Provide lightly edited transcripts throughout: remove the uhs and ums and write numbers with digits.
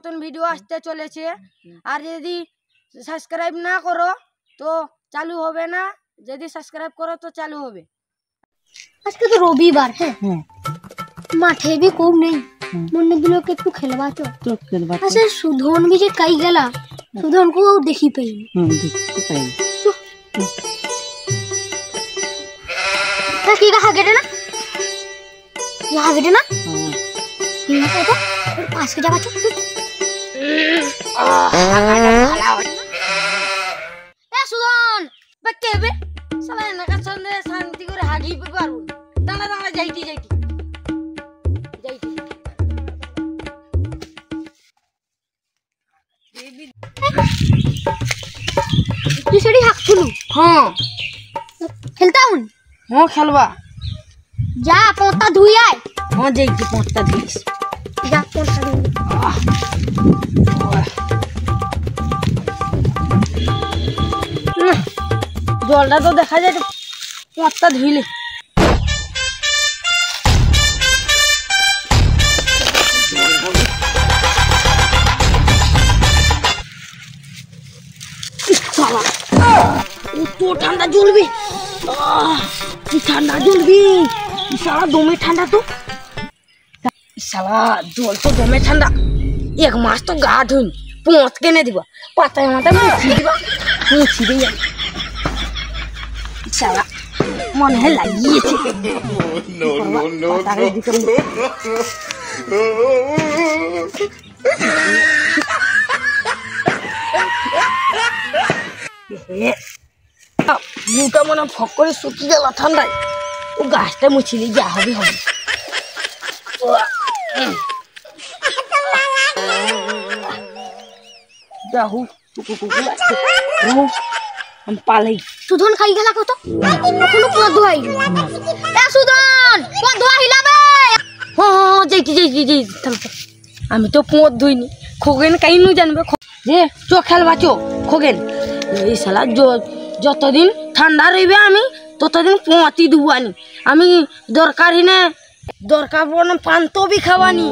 নতুন ভিডিও আসতে চলেছে। আর যদি সাবস্ক্রাইব না করো তো চালু হবে না, যদি সাবস্ক্রাইব করো তো চালু হবে। আজকে তো রবিবার, হ্যাঁ মাঠে भी खूब नहीं मुन्ने दिलो के तू खेलवा तो खेलवा अच्छा सुधोन भी जे कई गला सुधोन को देखी पई देखी पई ना की कहा गेटे ना यहाँ गेटे ना यहाँ तो पास के जावा चुप এ সুদন বকে বে সালা এনাকা চলে শান্তি করে হাগি পে পারবো দাঁড়া দাঁড়া যাইতি तू सेड़ी हाक सुनु हाँ खेलता हूं हाँ खेलवा जा पोता धुई आए हाँ जाइती पहुंचता दिस जा पोता धुई জলটা তো দেখা যায়, পথটা ধুইলে তো ঠান্ডা জ্বলবি, ঠান্ডা জ্বলবি সারা দমে ঠান্ডা তো সালা জল তো দমে ঠান্ডা। এক মাস তো গা ধুইনি, পোঁত কেনে দিবা পাতায় মাথায় মুছি দিবা, মুছি দিয়ে সালা মনে হয় লাগিয়েছে। মুটা মনে ফক করে শুকিয়ে গেল ঠান্ডায়, ও গাছটা মুছিলি যা হবে হবে। যাহু हम पाले सुधोन खाई गला कत कोनो को धोई ए सुधोन को धोआ हिलाबे हां हां যাইতি আমি তো পোঁত ধুইনি, খোগেন কাইনু জানবে যে চো খেলবা চো খোগেন। এই শালা যতদিন ঠান্ডা রইবে আমি ততদিন পোঁতি ধুবানি, আমি দরকার পড়লে পান্ত বি খাওয়ানি,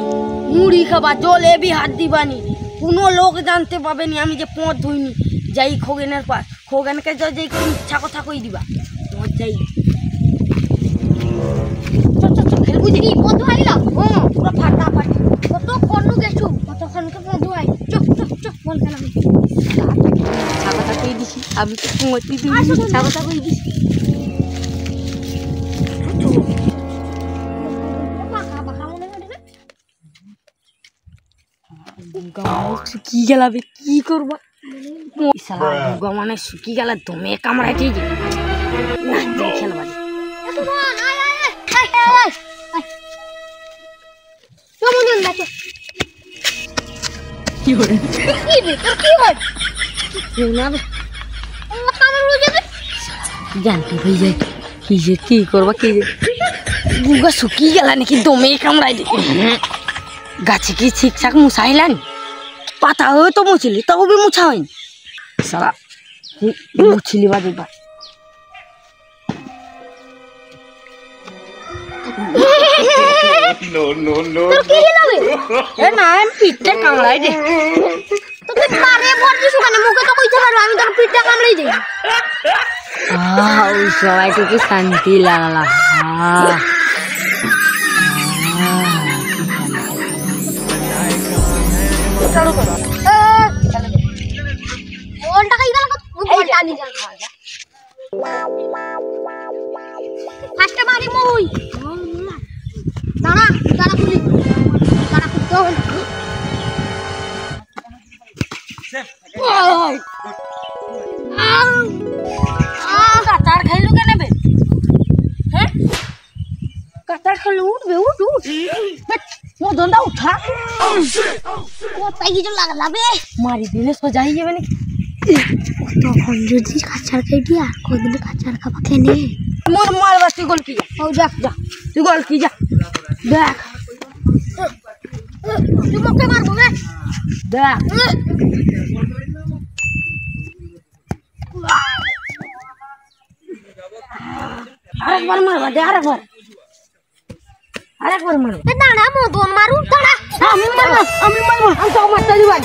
মুড়ি খাবা, জলে বি হাত দিবানি, কোনো লোক জানতে পাবেনি আমি যে পোঁত ধুইনি। যাই খোগেনের পাশ, খোগেনকে যাই ইচ্ছা কথা কই দিবা তোমার যাই খেলবু যে পোত ধোইলা হ্যাঁ পুরো ফাটাফাটি কত কোনু গেছু কতক্ষণ কে পোত ধোই চুপ বল খেলা ছাগলটা কই দিছি আমি তো পোঁতি দিই, ছাগলটা কই দিছি শুকি গেলাবে কি করবা মানে শুকি গেলে দমে কামড়াই ঠিক খেলবা জানতে হয়ে যায় কি যে কি করবা কি গুগা শুকি গেলা নাকি দমে কামড়াই দিকে গাছে কি ঠিকঠাক মুছাইলানি, পাতা হয়ে তো মুছিলি তাও বি মুছা হয়নি সারা মুছিলি বা দেখবা না আমি পিঠটা কামড়াই দে তোকে মারে পড়ছি শুকানে মুখে তো কইতে পারো আমি তোর পিঠটা কামড়াই দেই। ওই সবাইকে শান্তি লাগলা বলটা খাই গেল বলটা নি যা ফাস্ট মারি মুই দাঁড়া খুলি তো কাতার খাইলু কেন বে? হ্যাঁ কাতার খাইলু উঠবে উঠ মদনটা উঠা ও তাই কিছু লাগলা বে মারি দিলে সোজা হয়ে যাবে নাকি? তখন যদি কাঁচার খাই দিয়া কদিন কাঁচার খাবা খেনে মোর মারবা তুই গোল কি যা যা তুই গোল কি যা দেখ তুই মুখে মারবো না দেখ আরেকবার মারবা দে আরেকবার মারো দাঁড়া মদন মারু দাঁড়া আমি মারবো আমি তো মারতে দিবান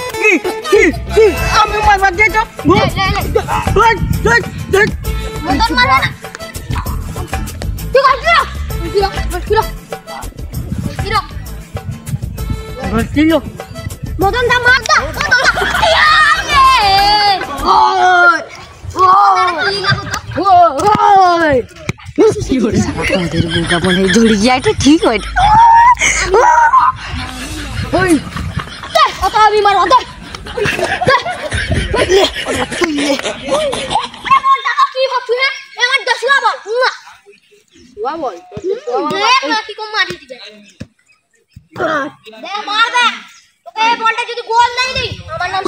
কি আমি মারবা দে তো মদন মারো না ঠিক আছে বলছিল মদন দা মার দা মদন দা আমাদের বুকা বনে জড়ি গিয়ে এটা ঠিক হয় ওই অত আমি মার অত কি ভাবছু হ্যাঁ আমার দশলা বল বল দেখ না কি কম মারি দিবে দে মার দে তোকে এই বলটা যদি গোল নাই দেই আমার নাম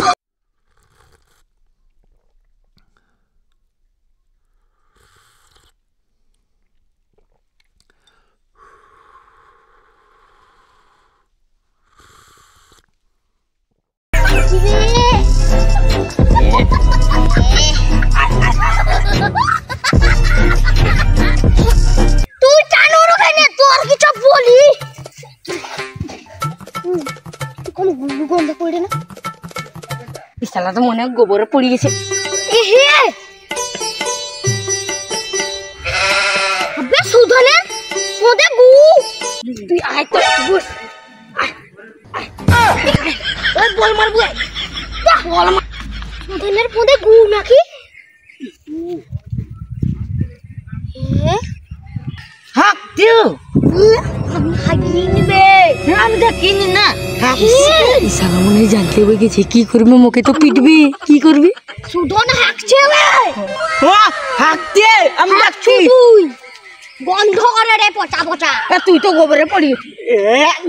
তুই টানোর ওখানে তোর কিছু বলি কোন গন্ধ পড়ে না শালা তো মনে হয় গোবরে পড়ে গেছে এহে আবে সুধনে মোদে গু তুই আয় তো বস ওই বল মারবো বল মার সুধনের মোদে গু নাকি এ হাক দিও আমি হাগিয়ে নিবে আমি তো কিনি না শালা মনে হয় জানতে হয়ে গেছে কি করবে মুখে তো পিটবে কি করবি সুধন হাগছে রে হাকতে আমি ডাকছি তুই গন্ধ করে রে পচা পচা তুই তো গোবরে পড়ি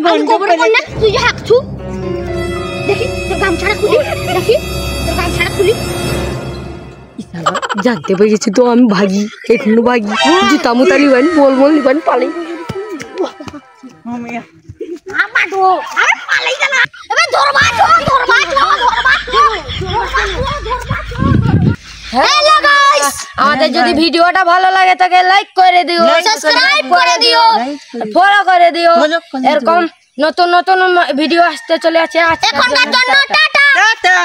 আমি গোবর কর না তুই যে হাগছু দেখি তোর গামছাটা খুলি দেখি তোর গামছাটা খুলি জানতে পেরে গেছি তো আমি ভাগি এখনো ভাগি জুতা মুতা নিবান বল নিবান পালাই আমার তো আর পালাই না এবার ধরবা হ্যালো গাইস আমাদের যদি ভিডিওটা ভালো লাগে তাকে লাইক করে দিও সাবস্ক্রাইব করে দিও ফলো করে দিও এরকম নতুন ভিডিও আসতে চলে আছে এখনকার জন্য টাটা